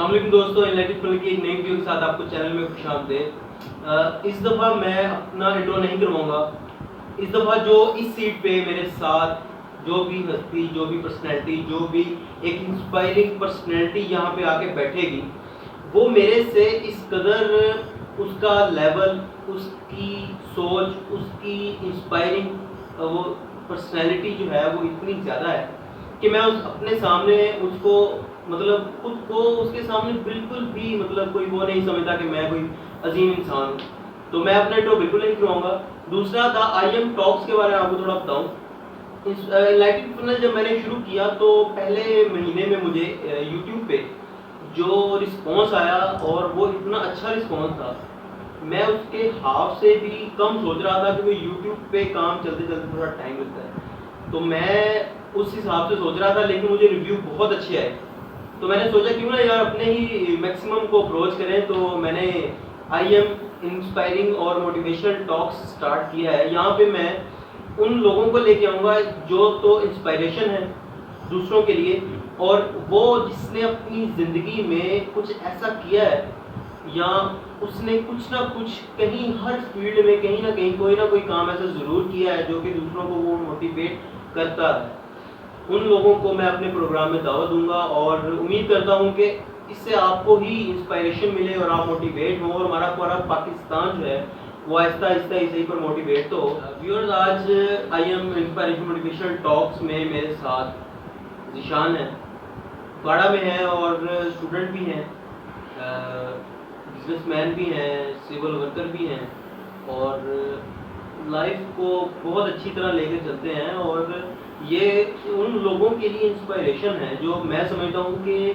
السلام علیکم دوستوں، انلیٹک فل کی ایک نئی ویڈیو کے ساتھ آپ کو چینل میں خوش آمدید۔ اس دفعہ میں اپنا انٹرو نہیں کرواؤں گا۔ اس دفعہ جو اس سیٹ پہ میرے ساتھ جو بھی ہستی، جو بھی پرسنالٹی، جو بھی ایک انسپائرنگ پرسنالٹی یہاں پہ آ کے بیٹھے گی، وہ میرے سے اس قدر اس کا لیول، اس کی سوچ، اس کی انسپائرنگ وہ پرسنالٹی جو ہے وہ اتنی زیادہ ہے کہ میں اپنے سامنے اس کو مطلب خود کو اس کے سامنے بالکل بھی مطلب کوئی وہ نہیں سمجھتا کہ میں کوئی عظیم انسان ہوں۔ تو میں اپنا انٹرو بالکل نہیں کرواؤں گا۔ دوسرا تھا آئی ایم ٹاکس کے بارے میں آپ کو تھوڑا بتاؤں۔ انلائٹنگ فنل جب میں نے شروع کیا تو پہلے مہینے میں مجھے یوٹیوب پہ جو رسپانس آیا اور وہ اتنا اچھا رسپانس تھا، میں اس کے ہاف سے بھی کم سوچ رہا تھا کیونکہ یوٹیوب پہ کام چلتے چلتے تھوڑا ٹائم لگتا ہے، تو میں اس حساب سے سوچ رہا تھا، لیکن مجھے ریویو بہت اچھے آئے۔ تو میں نے سوچا کیوں نہ یار اپنے ہی میکسیمم کو اپروچ کریں، تو میں نے آئی ایم انسپائرنگ اور موٹیویشنل ٹاکس سٹارٹ کیا ہے۔ یہاں پہ میں ان لوگوں کو لے کے آؤں گا جو تو انسپائریشن ہے دوسروں کے لیے، اور وہ جس نے اپنی زندگی میں کچھ ایسا کیا ہے یا اس نے کچھ نہ کچھ کہیں ہر فیلڈ میں کہیں نہ کہیں کوئی نہ کوئی کام ایسا ضرور کیا ہے جو کہ دوسروں کو وہ موٹیویٹ کرتا ہے۔ ان لوگوں کو میں اپنے پروگرام میں دعوت دوں گا اور امید کرتا ہوں کہ اس سے آپ کو ہی انسپائریشن ملے اور آپ موٹیویٹ ہوں، اور ہمارا پورا پاکستان جو ہے وہ آہستہ آہستہ اسی پر موٹیویٹ تو ہو۔ ویورز، آج آئی ایم انسپائریشن موٹیویشنل ٹاکس میں میرے ساتھ ذیشان ہے، باڑہ میں ہیں اور اسٹوڈنٹ بھی ہیں، بزنس مین بھی ہیں، سول ورکر بھی ہیں، اور لائف کو بہت اچھی طرح لے کے چلتے ہیں، اور یہ ان لوگوں کے لیے انسپائریشن ہے جو میں سمجھتا ہوں کہ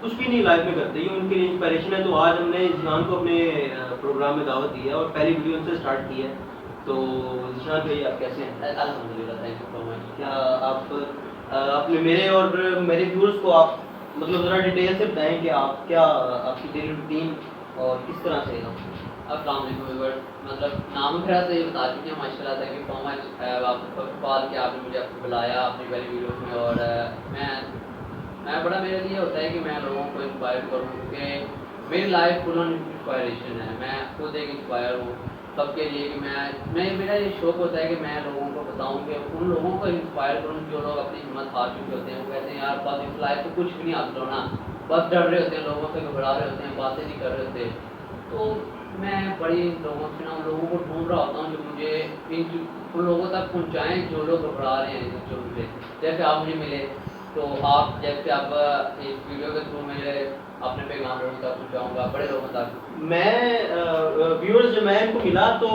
کچھ بھی نہیں لائف میں کرتے، یہ ان کے لیے انسپائریشن ہے۔ تو آج ہم نے ذیشان کو اپنے پروگرام میں دعوت دی ہے اور پہلی ویڈیو ان سے سٹارٹ کی ہے۔ تو ذیشان بھائی آپ کیسے ہیں؟ الحمدللہ، تھینک یو سو مچ۔ کیا آپ نے میرے اور میرے ویورز کو آپ مطلب ذرا ڈیٹیل سے بتائیں کہ آپ کیا، آپ کی ڈیلی روٹین اور کس طرح سے؟ السلام علیکم ویورز، مطلب نام وغیرہ سے یہ بتا چکے ہیں ماشاء اللہ، تھینک یو سو مچ آپ کہ آپ نے مجھے بلایا اپنی پہلی ویڈیوز میں، اور میں بڑا میرے لیے ہوتا ہے کہ میں لوگوں کو انسپائر کروں، کیونکہ میری لائف فل آن انسپائریشن ہے۔ میں خود ایک انسپائر ہوں سب کے لیے، کہ میں میرا یہ شوق ہوتا ہے کہ میں لوگوں کو بتاؤں، کہ ان لوگوں کو انسپائر کروں جو لوگ اپنی ہمت ہار چکے ہوتے ہیں۔ وہ کہتے ہیں یار بس اس لائف سے کچھ بھی نہیں حاصل ہونا، بس ڈر رہے ہوتے ہیں، لوگوں سے گھبرا رہے ہوتے ہیں، باتیں نہیں کر رہے ہوتے۔ تو میں بڑی لوگوں سے ان لوگوں کو ڈھونڈ رہا ہوتا ہوں جو مجھے ان لوگوں تک پہنچائیں جو لوگ گھبرا رہے ہیں، جو مجھے جیسے آپ مجھے ملے، تو آپ جیسے آپ اس ویڈیو کے تھرو میرے اپنے پیغام لوگوں تک پہنچاؤں گا، بڑے لوگوں تک۔ میں ویورز جب میں ان کو ملا تو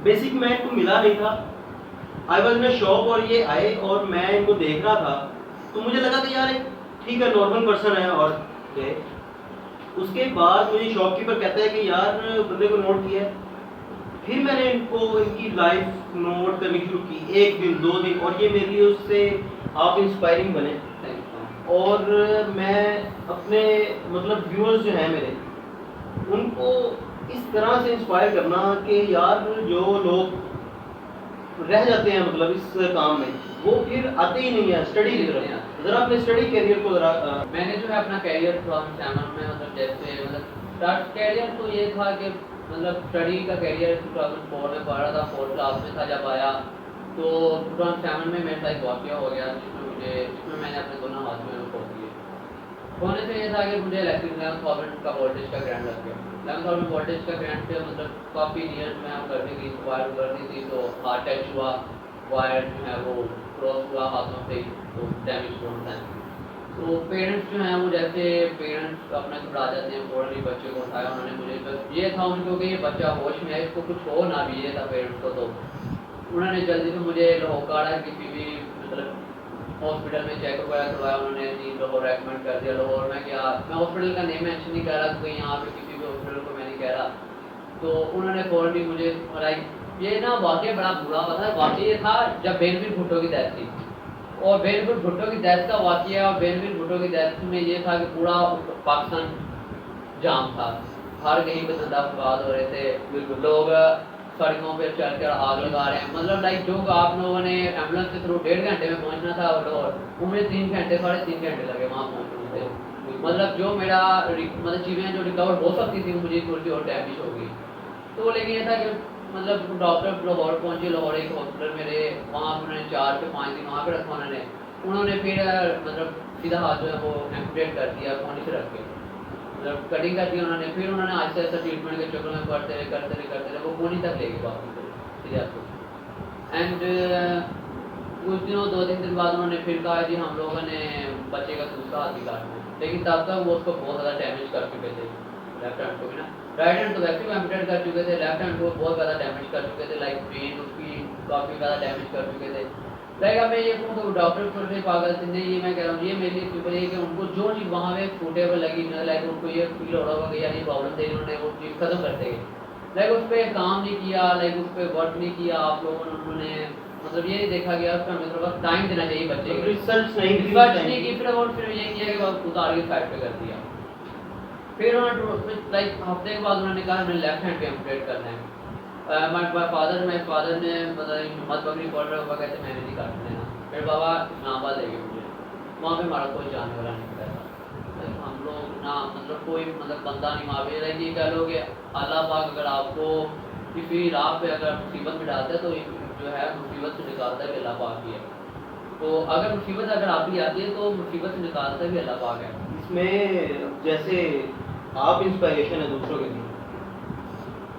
بیسک میں ان کو ملا نہیں تھا، آئی واز ان شاپ، اور یہ آئے اور میں ان کو دیکھ رہا تھا تو مجھے لگا کہ یار ٹھیک ہے نارمل پرسن ہے، اور گئے۔ اس کے بعد مجھے شاپ کیپر کہتا ہے کہ یار بندے کو نوٹ کیا ہے۔ پھر میں نے ان کو ان کی لائف نوٹ کرنی شروع کی، ایک دن، 2 دن، اور یہ میرے لیے اس سے آپ انسپائرنگ بنے۔ اور میں اپنے مطلب ویورز جو ہیں میرے، ان کو اس طرح سے انسپائر کرنا کہ یار جو لوگ رہ جاتے ہیں مطلب اس کام میں، وہ پھر آتے ہی نہیں ہیں اسٹڈی کی طرف۔ ذرا اپنے اسٹڈی کیریئر کو ذرا میں نے جو ہے اپنا کیریئر 2007 میں مطلب جیسے اسٹارٹ کیریئر تو یہ تھا کہ مطلب اسٹڈی کا کیریئر 2004 میں پڑھ رہا تھا، 4th کلاس میں تھا جب آیا، تو 2007 میں میرے ساتھ ایک واقعہ ہو گیا جس میں میں نے اپنے دونوں ہاتھ میں کھو دیے۔ کھونے سے یہ تھا کہ مجھے الیکٹرک 11,000 کا وولٹیج کا گرانٹ لگ گیا۔ 11,000 وولٹیج کا گرانٹ سے مطلب کافی نیئر میں ہم کرنی تھی، وائر کرنی تھی، تو ہاتھ ٹچ ہوا، وائر جو ہے وہ کراس ہوا ہاتھوں سے، تو ڈیمیج ہوتا ہے۔ تو پیرنٹس جو ہیں وہ جیسے پیرنٹس اپنا گھبرا جاتے ہیں، فوراً ہی بچے کو اٹھایا انہوں نے، مجھے بس یہ تھا ان کو کہ یہ بچہ ہوش میں ہے، اس کو کچھ ہو نہ بھی، یہ تھا پیرنٹس کو۔ تو انہوں نے جلدی سے مجھے لاہور کسی بھی مطلب ہاسپٹل میں چیک اپ وغیرہ کروایا، انہوں نے لاہور ریکمنڈ کر دیا۔ لاہور میں کیا، میں ہاسپٹل کا نیم مینشن نہیں کر رہا کیونکہ یہاں پہ کسی بھی ہاسپٹل کو میں نہیں کہہ رہا۔ تو انہوں نے فوراً ہی مجھے یہ نا واقعہ بڑا برا ہوا تھا۔ واقعہ یہ تھا جب بینظیر بھٹو کی ڈیتھ تھی، اور بینظیر بھٹو کی ڈیتھ کا واقعہ، اور بینظیر بھٹو کی ڈیتھ میں یہ تھا کہ پورا پاکستان جام تھا، ہر کہیں پہ زندہ فساد ہو رہے تھے، لوگ سڑکوں پہ چل کر آگ لگا رہے ہیں، مطلب جو آپ لوگوں نے ایمبولینس کے تھرو 1.5 گھنٹے میں پہنچنا تھا لاہور، انہیں 3 گھنٹے 3.5 گھنٹے لگے وہاں پہنچنے سے۔ مطلب جو میرا مطلب چیزیں جو ریکور ہو سکتی تھی مجھے تھوڑی سی اور ڈیمیج ہو گئی. تو لیکن یہ تھا کہ مطلب ڈاکٹر لاہور پہنچے, لاہور ایک ہاسپٹل میرے, وہاں انہوں نے 4 سے 5 دن وہاں پہ رکھا انہوں نے پھر مطلب سیدھا ہاتھ جو ہے وہ ایمپوٹیٹ کر دیا کونی سے رکھ کے, مطلب کٹنگ کر دی انہوں نے. پھر انہوں نے آہستہ آہستہ ٹریٹمنٹ کے چکر میں کرتے رہے وہ کونی تک لے کے واپس سیدھے ہاتھ کو. اینڈ کچھ دنوں 2-3 دن بعد انہوں نے پھر کہا جی ہم لوگوں نے بچے کا دوسرا ہاتھ بھی کاٹنا ہے, لیکن تب تک وہ اس کو بہت زیادہ ڈیمیج کر چکے تھے لیفٹ ہینڈ کو بھی نا. رائٹ ہینڈ تو ویسے بھی ایمپوٹیٹ کر چکے تھے, لیفٹ ہینڈ کو بہت زیادہ ڈیمیج کر چکے تھے, لائک برین اس کی کافی زیادہ ڈیمیج کر چکے تھے. لائک اب میں یہ کہوں تو ڈاکٹر چھوٹے سے پاگل تھے نہیں, یہ میں کہہ رہا ہوں یہ میرے لیے سمپل ہے کہ ان کو جو چیز وہاں پہ سوٹیبل لگی لائک ان کو یہ فیل ہو رہا ہوگا کہ یار یہ پرابلم تھی, انہوں نے وہ چیز ختم کر دے گی. لائک اس پہ کام نہیں کیا, لائک اس پہ ورک نہیں کیا آپ لوگوں نے, انہوں نے مطلب یہ دیکھا گیا اس کا مطلب ٹائم دینا چاہیے بچے کو, ریسرچ نہیں کی, پھر یہ کیا کہ اتار کے سائڈ پہ کر دیا. پھر انہوں نے لائک ہفتے کے بعد انہوں نے کہا ہمیں لیفٹ ہینڈ پہ ایمپوٹیٹ کرنا ہے. میرے فادر نے مطلب ہمت پکڑی پڑ رہا ہوگا, کہتے میں نے نہیں کاٹنا ہے. پھر بابا اسلام آباد لے گئے مجھے, وہاں پہ ہمارا کوئی جانے والا نہیں تھا. ہم لوگ نہ مطلب کوئی مطلب بندہ نہیں وہاں پہ, یہ کہہ لو کہ اللہ پاک اگر آپ کو کسی راہ پہ اگر مصیبت میں ڈالتا ہے تو جو ہے مصیبت سے نکالتا ہے کہ اللہ پاک ہی ہے. تو اگر مصیبت اگر آپ کی آتی ہے تو مصیبت سے نکالتا بھی اللہ پاک ہے. اس میں جیسے آپ انسپائریشن ہے دوسروں کے لیے,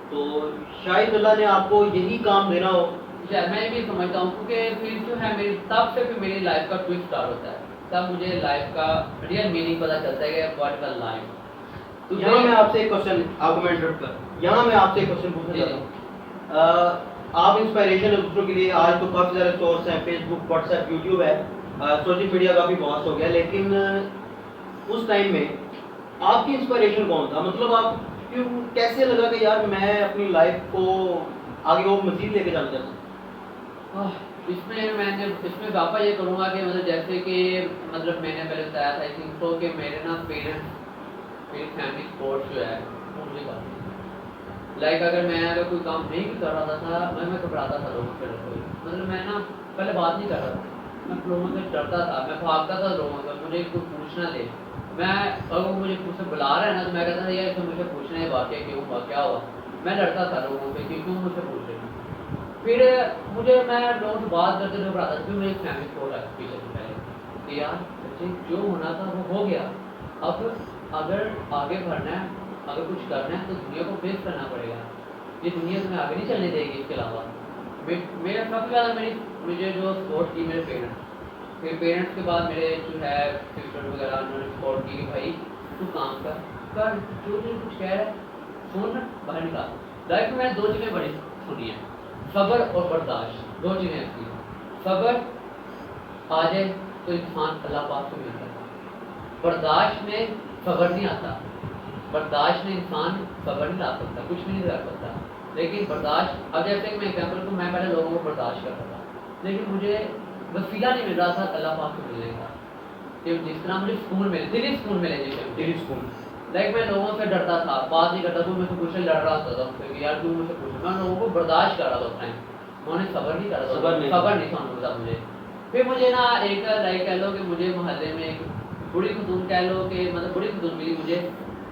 تو شاید اللہ نے آپ کو یہی کام دینا ہو. میں بھی سمجھتا ہوں کیونکہ پھر جو ہے میری تب سے پھر میری لائف کا ٹوئسٹ اسٹارٹ ہوتا ہے, تب مجھے لائف کا ریئل میننگ پتہ چلتا ہے کہ واٹ از لائف. یہاں میں آپ سے ایک کوشچن آرگومنٹ رکھ کر یہاں میں آپ سے ایک کوشچن پوچھنا چاہتا ہوں. آپ انسپائریشن ہے دوسروں کے لیے, آج تو کافی سارے سورس ہیں, فیس بک, واٹس ایپ, یوٹیوب ہے, سوشل میڈیا کافی واس ہو گیا, لیکن اس ٹائم میں آپ کی انسپائریشن کون تھا؟ مطلب آپ کیوں کیسے لگا کہ یار میں اپنی لائف کو آگے وہ مزید لے کے جانا چاہتا ہوں؟ اس میں واپس یہ کروں گا کہ مطلب جیسے کہ مطلب میں نے پہلے بتایا تھا تو کہ میرے نا پیرنٹس میری فیملی سپورٹ جو ہے وہ مجھے کافی لائک اگر میں اگر کوئی کام نہیں کر رہا تھا میں گھبراتا تھا لوگوں سے, مطلب میں نا پہلے بات نہیں کر رہا تھا, میں لوگوں سے ڈرتا تھا, میں بھاگتا تھا لوگوں سے, مجھے کوئی پوچھنا لے, میں اگر وہ مجھے مجھ سے بلا رہا ہے نا تو میں کہتا تھا یار اسے مجھے پوچھنا ہے واقعہ کیوں ہوا کیا ہوا, میں ڈرتا تھا لوگوں سے کہ کیوں مجھ سے پوچھ رہے ہیں. پھر مجھے میں لوگوں سے بات کرتے ہوئے گھبراتا تھا, پھر میری فیملی سپورٹ ہے پیچھے سے پہلے کہ یار بچے جو ہونا تھا وہ ہو گیا, اب اگر آگے بڑھنا ہے اگر کچھ کرنا ہے تو دنیا کو فیس کرنا پڑے گا, یہ دنیا تمہیں آگے نہیں چلنے دے گی. اس کے علاوہ میرا سب سے زیادہ مجھے جو سپورٹ کی میرے پیرنٹس, پھر پیرنٹس کے بعد میرے جو ہے سسٹر وغیرہ انہوں نے سپورٹ کی کہ بھائی تو کام کر جو کچھ کہہ رہا ہے سن باہر نکال. لائف میں نے 2 چیزیں بڑی سنی ہیں, صبر اور برداشت, 2 چیزیں ایسی ہیں. صبر آ جائے تو انسان اللہ پاک سے ملتا ہے, برداشت میں صبر نہیں آتا, برداشت میں انسان صبر نہیں لا سکتا, کچھ بھی نہیں کر سکتا. لیکن برداشت, اب جیسے کہ میں ایگزامپل کو میں پہلے لوگوں کو برداشت کرتا تھا, لیکن مجھے وسیلہ نہیں مل رہا تھا اللہ پاک سے ملنے کا, کہ جس طرح مجھے سکون ملے, دلی سکون ملے, دلی سکون. لائک میں لوگوں سے ڈرتا تھا, بات نہیں کرتا, تو میں سے پوچھنے لڑ رہا تھا کہ یار تم مجھ سے پوچھ, میں لوگوں کو برداشت کر رہا تھا اس ٹائم, انہوں نے صبر نہیں کر رہا تھا, صبر نہیں تھا ملتا مجھے. پھر مجھے نا ایک لائک کہہ لو کہ مجھے محلے میں ایک بڑی خاتون کہہ لو کہ مطلب بڑی خاتون ملی مجھے,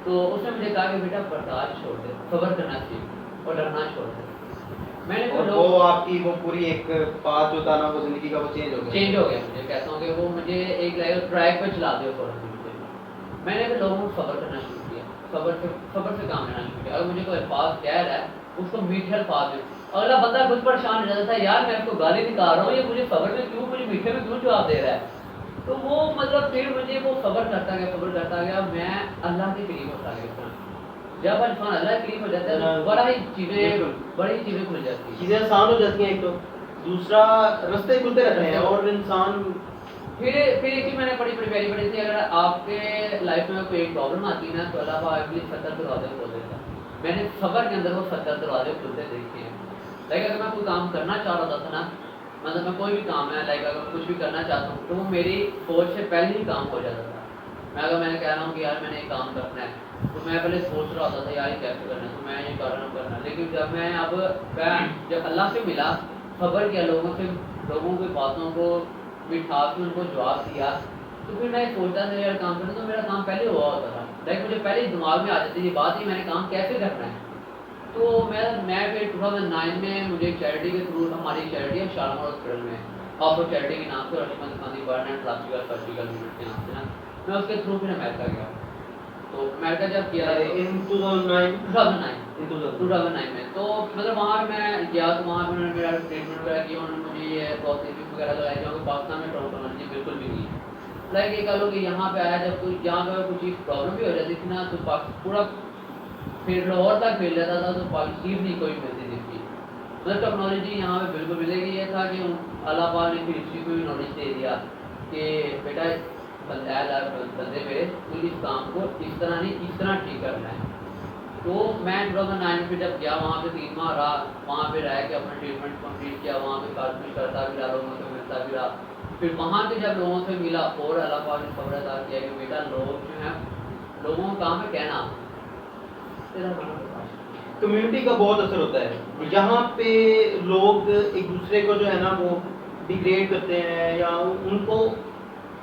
تو اس نے مجھے کہا کہ بیٹا برداشت چھوڑ دے, صبر کرنا چاہیے اور ڈرنا چھوڑ دے. میں نے وہ آپ کی وہ پوری ایک پاتھ جو تھا نا وہ زندگی کا وہ چینج ہو گیا. مجھے کہتا ہوں کہ وہ مجھے ایک ٹریک پہ چلا دیا فوراً. میں نے لوگوں کو صبر کرنا شروع کیا, صبر سے کام لینا شروع کیا. اگر مجھے کوئی الفاظ کہہ رہا ہے اس کو میٹھے الفاظ میں, اگلا بندہ کچھ پریشان ہو جاتا تھا, یار میں اس کو گالی نکال رہا ہوں, یہ مجھے صبر میں کیوں, مجھے میٹھے میں کیوں جواب دے رہا ہے. تو وہ مطلب پھر مجھے وہ صبر کرتا گیا, میں اللہ کے قریب ہوتا گیا. جب انسان اللہ کے قریب ہو جاتا ہے تو بڑی چیزیں کھل جاتی ہیں, چیزیں آسان ہو جاتی ہیں, ایک تو دوسرا رستے کھلتے رہتے ہیں, اور انسان پھر ایک چیز میں نے بڑی پیاری پڑھی تھی, اگر آپ کے لائف میں کوئی پرابلم آتی ہے نا تو اللہ پاک بھی 70 دروازے کھول دیتا ہے. میں نے صبر کے اندر وہ 70 دروازے کھلتے دیکھے ہیں. لائک اگر میں کوئی کام کرنا چاہ رہا تھا نا, مطلب میں کوئی بھی کام ہے لائک اگر کچھ بھی کرنا چاہتا ہوں تو وہ میری سوچ سے پہلے ہی کام ہو جاتا تھا. میں نے کہہ رہا ہوں کہ یار میں نے یہ کام کرنا ہے, تو میں پہلے سوچ رہا ہوتا تھا یار یہ کیسے کرنا ہے, تو میں یہ کرنا ہے. لیکن جب اللہ سے ملا, صبر کیا, لوگوں کی باتوں کو مٹھا کے ان کو جواب دیا, تو پھر میں سوچتا تھا یار کام کرنا، تو میرا کام پہلے ہوا ہوتا تھا، لائک مجھے پہلے ہی دماغ میں آ جاتی تھی بات ہی میں نے کام کیسے کرنا ہے. تو میں پھر 2009 میں مجھے ایک چیریٹی کے تھرو، ہماری چیریٹی ہے شالمار ہاسپٹل میں آفر چیریٹی کے نام سے، رشمت Gandhi burn and plastical surgical unit کے نام سے نا، میں اس کے تھرو پھر امریکہ گیا. تو امریکہ جب گیا ان 2009 2009 میں، تو مطلب وہاں میں گیا تو وہاں پہ انہوں نے میرا ٹریٹمنٹ وغیرہ کیا، انہوں نے مجھے یہ پروسیسنگ وغیرہ لگائی جو کہ پاکستان میں ٹرانسپلانٹی بالکل بھی نہیں ہے. لائک یہ کہہ لو کہ یہاں پہ آیا جب کوئی یہاں پہ کوئی چیز پرابلم بھی ہو جاتی تھی نا، تو پورا پھر لاہور تک مل جاتا تھا، تو چیز نہیں کوئی ملتی تھی. مطلب ٹیکنالوجی یہاں پہ بالکل ملے گی. یہ تھا کہ اللہ پاک نے پھر اسی کو بھی نالج دے دیا کہ بیٹا بندے پہ تو اس کام کو اس طرح نہیں اس طرح ٹھیک کرنا ہے. تو میں 2009 میں جب گیا وہاں پہ 3 ماہ رہا، وہاں پہ رہ کے اپنا ٹریٹمنٹ کمپلیٹ کیا، وہاں پہ کارپوریٹ کرتا بھی رہا، لوگوں سے ملتا بھی رہا. پھر وہاں سے جب لوگوں سے ملا اور اللہ پاک نے خبر ادا کیا کہ بیٹا لوگ جو ہیں لوگوں کو کام ہے کہنا تیرا کمیونٹی کا بہت اثر ہوتا ہے. جہاں پہ لوگ ایک دوسرے کو جو ہے نا وہ ڈیگریڈ کرتے ہیں یا ان کو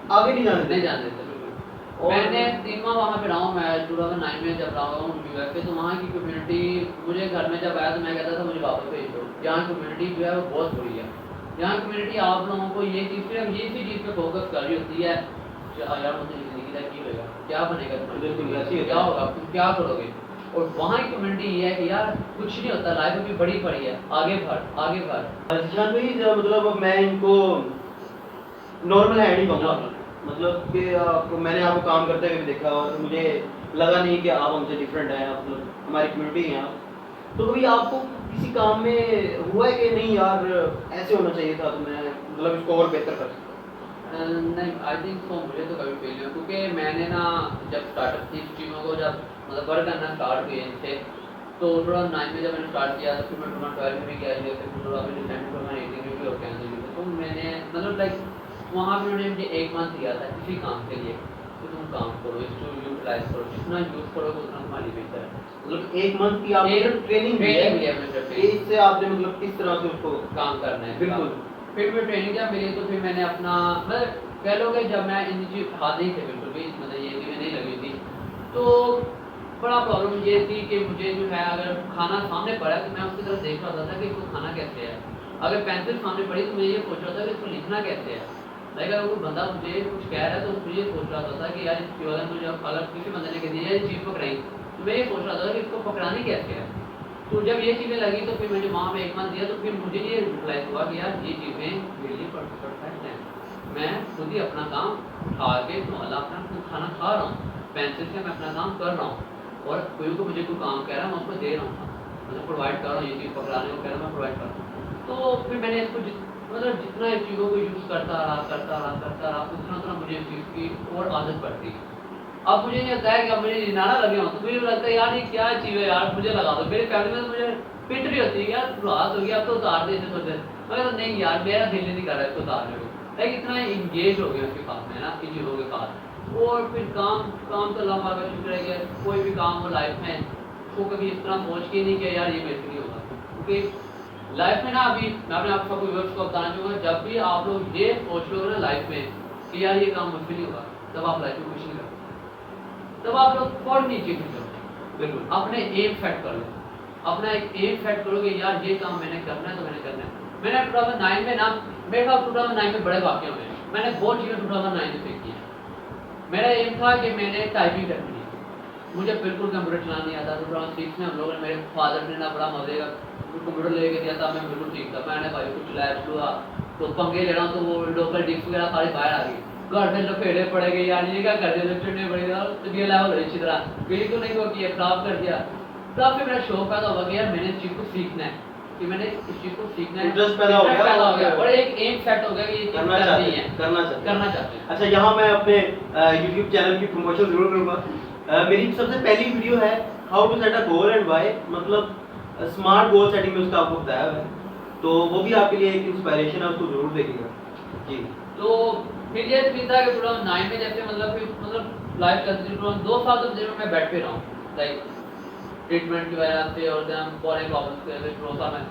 آگے نہیں جانے دیتے. میں نے 3 ماہ وہاں پہ رہا ہوں. میں 2009 میں جب رہا ہوں یو ایس پہ، تو وہاں کی کمیونٹی مجھے گھر میں جب آیا تو میں کہتا تھا مجھے واپس بھیج دو. یہاں کمیونٹی جو ہے وہ بہت بری ہے. یہاں کمیونٹی آپ لوگوں کو یہ چیز صرف یہ سی چیز پہ فوکس کر رہی ہوتی ہے یار مجھے زندگی کا کی ہوئے گا، کیا بنے گا، کیا ہوگا، تم کیا کرو گے. اور وہاں کی کمیونٹی یہ ہے کہ یار کچھ نہیں ہوتا، لائف ابھی بڑی پڑی ہے، آگے بڑھ آگے بڑھ. جان بھائی مطلب میں ان کو نارمل ہے نہیں کہوں گا، مطلب کہ میں نے آپ کو کام کرتے ہوئے بھی دیکھا اور مجھے لگا نہیں کہ آپ ہم سے ڈفرینٹ ہیں. مطلب ہماری کمیونٹی ہے آپ. تو کبھی آپ کو کسی کام میں ہوا ہے کہ نہیں یار ایسے ہونا چاہیے تھا تو میں مطلب اس کو اور بہتر کر سکتا؟ نہیں آئی تھنک سو مجھے تو کبھی فیل نہیں ہوا، کیونکہ میں نے نا جب اسٹارٹ اپ کی چیزوں کو جب مطلب ورک کرنا اسٹارٹ کیے ان سے، تو 2009 میں جب میں نے اسٹارٹ کیا تو پھر میں 2012 میں بھی کیا جیسے پھر 2018 میں 18 میں بھی ہو گیا. تو میں نے مطلب لائک وہاں پہ انہوں نے مجھے 1 منتھ دیا تھا کسی کام کے لیے کہ تم کام کرو، اس کو یوٹیلائز کرو، جتنا یوز کرو گے اتنا تمہاری بہتر ہے. مطلب 1 منتھ کی آپ نے ٹریننگ لی ہے، اس سے آپ نے مطلب کس طرح سے اس کو کام کرنا ہے. بالکل. پھر میں ٹریننگ جب ملی تو پھر میں نے اپنا مطلب کہہ لو کہ جب میں ان چیز ہاتھ نہیں تھے بالکل بھی، مطلب یہ چیزیں نہیں لگی تھی، تو بڑا پرابلم یہ تھی کہ مجھے جو ہے اگر کھانا سامنے پڑا تو میں اس کی طرف دیکھ رہا ہوتا تھا کہ اس کو کھانا کیسے ہے. اگر پینسل سامنے پڑی تو مجھے یہ سوچ رہا تھا کہ اس کو لکھنا کیسے ہے. لائک اگر کوئی بندہ مجھے کچھ کہہ رہا ہے تو مجھے یہ سوچ رہا ہوتا تھا کہ یار اس کی وجہ مجھے اگر کسی بندے نے کہہ دیا یہ چیز پکڑائی تو میں یہ سوچ رہا تھا کہ اس کو پکڑانی کیسے ہے. تو جب یہ چیزیں لگی تو پھر میں نے وہاں پہ 1 منتھ دیا تو پھر مجھے یہ ریئلائز ہوا کہ یار یہ چیزیں میرے لیے پرفیکٹ ہیں. میں خود ہی اپنا کام اٹھا کے تو اللہ اپنا کھانا کھا رہا ہوں، پینسل سے میں اپنا کام کر رہا ہوں، اور کوئی کو مجھے کوئی کام کہہ رہا ہے میں اس کو دے رہا ہوں، مطلب پرووائڈ کر رہا ہوں. یہ چیز پکڑانے کو کہہ رہا ہوں میں پرووائڈ کر رہا ہوں. تو پھر میں نے اس کو مطلب جتنا اس چیزوں کو یوز کرتا رہا اتنا مجھے اس چیز کی اور عادت پڑتی. اب مجھے یہ ہوتا ہے کہ اب مجھے نانا لگے ہوں تو مجھے لگتا ہے یار یہ کیا چیز ہے یار مجھے لگا دو. میری فیملی میں مجھے پٹ بھی ہوتی ہے کہ یار رات ہو گیا اب تو اتار دے اسے سوچے، مگر نہیں یار میرا دل نہیں کر رہا اس کو اتارنے کو. لیکن اتنا انگیج ہو گیا اس کے ساتھ میں نا ان چیزوں کے ساتھ. اور پھر کام تو اللہ پاک کا شکر ہے کہ کوئی بھی کام ہو لائف میں اس کو کبھی اس طرح سوچ کے نہیں کہ یار یہ میرے سے نہیں ہوگا. کیونکہ لائف میں نا ابھی میں اپنے آپ کو ویورس کو بتانا چاہوں گا جب بھی آپ لوگ یہ سوچ لو نا لائف میں کہ یار یہ کام مجھ سے نہیں ہوگا تب آپ لائف میں کچھ نہیں کرتے. تب آپ لوگ فوراً نیچے کھڑے ہو. بالکل اپنے ایم سیٹ کر لو، اپنا ایک ایم سیٹ کرو کہ یار یہ کام میں نے کرنا ہے تو میں نے کرنا ہے. میں نے 2009 میں نا میرے خیال 2009 میں بڑے واقعے ہوئے ہیں. میں نے بہت چیزیں 2009 میں سیکھی ہیں. میرا ایم تھا کہ میں نے ٹائپنگ کرنی ہے. مجھے بالکل کمپیوٹر چلانا نہیں آتا. 2006 میں ہم لوگوں نے میرے فادر نے نا بڑا مزے کا کمپیوٹر لے کے دیا تھا. میں بالکل ٹھیک تھا. میں نے بھائی کو چلایا چلوا تو پنکھے لے رہا ہوں تو وہ لوکل ڈسک وغیرہ ساری باہر آ گئی. گھر میں لپیڑے پڑے گئے یار یہ کیا کر دیا چڑنے پڑے گا یہ لیول ہے اچھی طرح میری تو نہیں وہ کیا خراب کر دیا. تب پھر میرا شوق پیدا ہوا کہ یار میں نے اس چیز کو سیکھنا ہے کہ میں نے اس چیز کو سیکھنا ہے. انٹرسٹ پیدا ہو گیا اور ایک ایم سیٹ ہو گیا کہ یہ چیز کرنی ہے کرنا چاہتے ہیں. اچھا یہاں میں اپنے یوٹیوب چینل کی پروموشن ضرور کروں گا. میری سب سے پہلی ویڈیو ہے how to set a goal and why, مطلب اسمارٹ گول سیٹنگ میں اس کا آپ کو بتایا ہوا ہے. تو وہ بھی آپ کے لیے ایک انسپائریشن ہے، اس کو ضرور دیکھیے گا. جی تو پھر یہ بھی تھا کہ 2009 میں جیسے مطلب لائف کرتی 2 سال تو میں بیٹھ پہ رہا ہوں لائک ٹریٹمنٹ کی وجہ سے اور فورن پرابلمس کی وجہ سے. 2 سال میں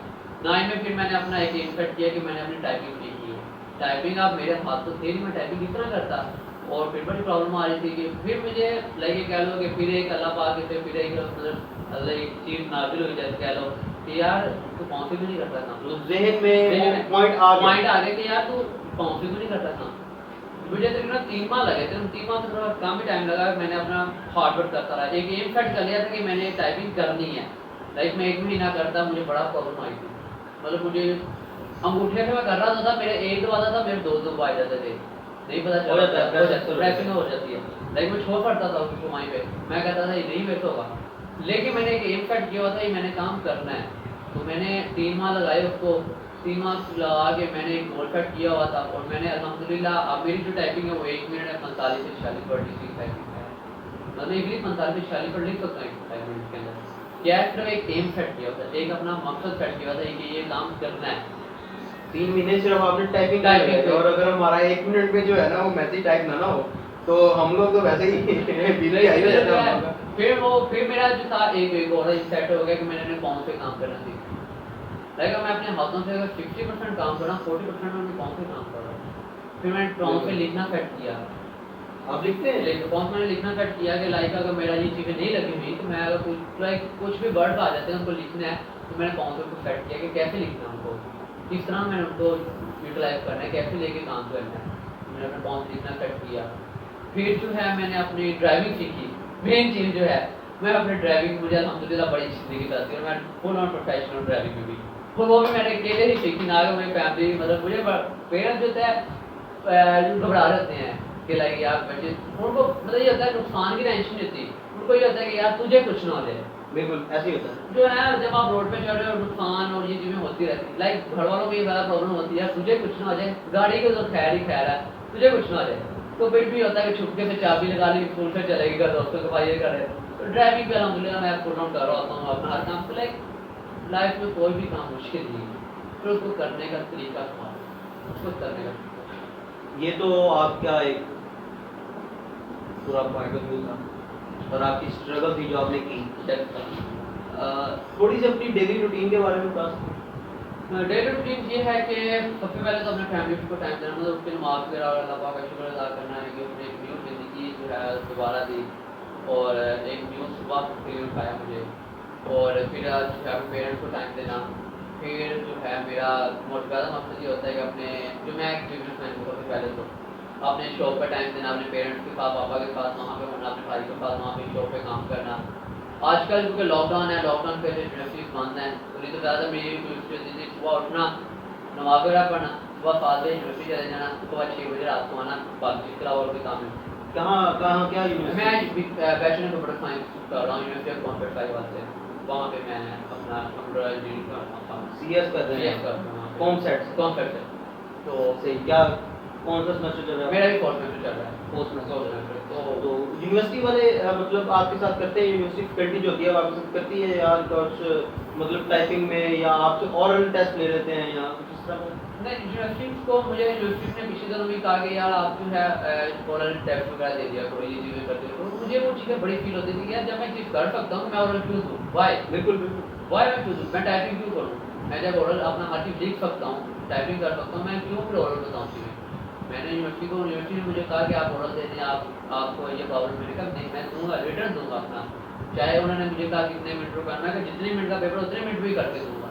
9 میں پھر میں نے اپنا ایک ایم سیٹ کیا کہ میں نے اپنی ٹائپنگ سیکھی ہے. ٹائپنگ آپ میرے ہاتھ تو تھے نہیں، میں ٹائپنگ کس طرح کرتا. اور پھر بڑی پرابلم آ رہی تھی کہ پھر مجھے لائک یہ کہہ لو کہ پھر ایک اللہ پاک سے پھر ایک مطلب اللہ ایک چیز نازل ہوئی جیسے کہہ لو کہ یار تو پاؤنسی بھی نہیں کرتا تھا، ذہن میں پوائنٹ آ گیا کہ یار تو پاؤنسی بھی نہیں کرتا تھا. مجھے تقریباً 3 ماہ لگے تھے، 3 ماہ سے تھوڑا کم ہی ٹائم لگا. میں نے اپنا ہارڈ ورک کرتا رہا، ایک ایم سیٹ کر لیا تھا کہ میں نے ٹائپنگ کرنی ہے. لائک میں 1 مہینہ کرتا مجھے بڑا پرابلم آئی تھی. مطلب مجھے انگوٹھے سے میں کر رہا تھا، میرے ایک دباتا تھا میرے 2 دبا جاتے تھے، نہیں پتا چلتا پریسنگ ہو جاتی ہے. لائک میں چھوڑ پڑتا تھا اس کو وہیں پہ، میں کہتا تھا یہ نہیں بیٹھ ہوگا. لیکن میں نے ایک ایم سیٹ کیا ہوا تھا یہ میں نے کام کرنا ہے. تو میں نے 3 ماہ لگائے اس کو، 3 ماہ لگا کے میں نے ایک گول سیٹ کیا ہوا تھا. اور میں نے الحمدللہ اب میری جو ٹائپنگ ہے وہ 1 منٹ میں 45 سے 46 ورڈ کی ٹائپنگ ہے. میں نے انگلش 45 سے 46 ورڈ لکھ سکتا ہوں 5 منٹ کے اندر. کیا صرف ایک ایم سیٹ کیا ہوتا ہے، ایک اپنا مقصد سیٹ کیا ہوتا ہے کہ یہ کام کرنا ہے. 3 مہینے صرف آپ نے ٹائپنگ کی، اور اگر ہمارا 1 منٹ میں جو ہے نا وہ میسج ٹائپ نہ ہو تو ہم لوگ تو ویسے ہی بل آئی جاتا ہے. پھر میرا جو تھا ایک اور سیٹ ہو گیا کہ میں نے فون پہ کام کرنا سیکھا. لائک میں اپنے ہاتھوں سے اگر 50% کام کرا 40% میں فون پہ کام کر رہا ہوں. پھر میں فون پہ لکھنا سیٹ کیا. آپ لکھتے ہیں فون میں نے لکھنا سیٹ کیا کہ لائک اگر میرا یہ چیزیں نہیں لگی ہوئی تو میں اگر کچھ بھی ورڈ آ جاتے ہیں ان کو لکھنا ہے تو میں نے فون پہ سیٹ کیا کہ کیسے لکھنا ہے ان کو، کس طرح میں نے ان کو یوٹیلائز کرنا ہے، کیسے لے کے کام کرنا ہے. میں نے اپنے فون سے لکھنا سیٹ کیا. پھر جو ہے میں نے اپنی ڈرائیونگ سیکھی. مین چیز جو ہے میں اپنی ڈرائیونگ مجھے الحمدللہ بڑی زندگی کرتی ہے، اور میں فل آن پروفیشنل ڈرائیونگ میں بھی. اور وہ بھی میں نے اکیلے ہی سیکھی، نہ کہ میری فیملی مطلب مجھے پیرنٹس جو ہے گھبرا رہتے ہیں کہ لائک یار بچے ان کو مطلب یہ ہوتا ہے نقصان کی ٹینشن نہیں ہوتی، ان کو یہ ہوتا ہے کہ یار تجھے کچھ نہ ہو جائے. بالکل ایسے ہی ہوتا ہے جو ہے جب آپ روڈ پہ چڑھ رہے ہو نقصان اور یہ چیزیں ہوتی رہتی ہیں. لائک گھر والوں کو یہ زیادہ پرابلم ہوتی ہے تجھے کچھ نہ ہو جائے، گاڑی کے تو خیر ہی خیر ہے، تجھے کچھ نہ ہو جائے. تو پھر بھی ہوتا ہے کہ چھپکے سے چابی لگا لی اسکول سے چلے گی گھر دوستوں کے بھائی یہ کرے. تو ڈرائیونگ پہ الحمدللہ میں فل آن کر رہا ہوتا ہوں اپنا ہر کام. تو لائک لائف میں کوئی بھی کام مشکل نہیں ہے، پھر اس کو کرنے کا طریقہ اس کو کرنے کا. یہ تو آپ کا ایک پورا پوائنٹ آف ویو تھا اور آپ کی اسٹرگل تھی جو آپ نے کی. تھوڑی سی اپنی ڈیلی روٹین کے بارے میں بتا سکتے ہیں؟ ڈیلی روٹین یہ ہے کہ سب سے پہلے تو اپنے فیملی کو ٹائم دینا، مطلب اس کے نماز وغیرہ اور اللہ پاک کا شکر ادا کرنا ہے کہ اپنے ایک نیو زندگی جو ہے دوبارہ دی اور ایک نیو صبح فیل اٹھایا مجھے. اور پھر جو ہے اپنے پیرنٹس کو ٹائم دینا. پھر جو ہے میرا موٹا زیادہ مقصد یہ ہوتا ہے کہ اپنے جو میں ایک بزنس مین ہوں سب سے پہلے تو اپنے شاپ پہ ٹائم دینا، اپنے پیرنٹس کے ساتھ پاپا کے ساتھ وہاں پہ ہونا، اپنے بھائی کے ساتھ وہاں پہ شاپ پہ کام کرنا. آج کل کیونکہ لاک ڈاؤن ہے، لاک ڈاؤن پہ یونیورسٹیز بند ہیں تو نہیں تو زیادہ میری یونیورسٹی ہوتی تھی صبح اٹھنا نماز وغیرہ پڑھنا، صبح 7 بجے یونیورسٹی چلے جانا، صبح 6 بجے رات کو آنا. باقی اس کے علاوہ اور کوئی کام نہیں. کہاں کیا میں بیچلر کمپیوٹر سائنس کر رہا ہوں یونیورسٹی آف کمپیوٹر سائنس سے. وہاں پہ میں اپنا کمپیوٹر انجینئرنگ کرتا ہوں. سی ایس کر رہے ہیں کون سیٹ تو صحیح. کیا کون سا سیمسٹر چل رہا ہے؟ میرا بھی 4th سیمسٹر چل رہا ہے. 4th semester. تو یونیورسٹی والے مطلب آپ کے ساتھ کرتے ہیں، یونیورسٹی فیکلٹی جو ہوتی ہے آپ کے ساتھ کرتی ہے یا کچھ مطلب ٹائپنگ میں یا آپ سے اورل ٹیسٹ لے لیتے ہیں یا کچھ اس طرح؟ نہیں یونیورسٹی کو مجھے یونیورسٹی نے پچھلے دنوں بھی کہا کہ یار آپ جو ہے اورل ٹیسٹ وغیرہ دے دیا کرو، یہ چیزیں کرتے کرو. مجھے وہ چیزیں بڑی فیل ہوتی تھی کہ یار جب میں چیز کر سکتا ہوں میں اورل کیوں دوں؟ وائی؟ بالکل وائی میں کیوں دوں؟ میں ٹائپنگ کیوں کروں؟ میں جب اورل اپنا ہر چیز لکھ سکتا ہوں ٹائپنگ کر سکتا ہوں، میں کیوں پھر اورل بتاؤں چیزیں؟ میں نے یونیورسٹی نے مجھے کہا کہ آپ اورل دے دیں، آپ کو یہ پرابلم. میں نے کہا نہیں میں دوں گا، ریٹرن دوں گا اپنا. چاہے انہوں نے مجھے کہا کتنے منٹ روکا، میں کہ جتنے منٹ کا پیپر اتنے منٹ بھی کر کے دوں گا.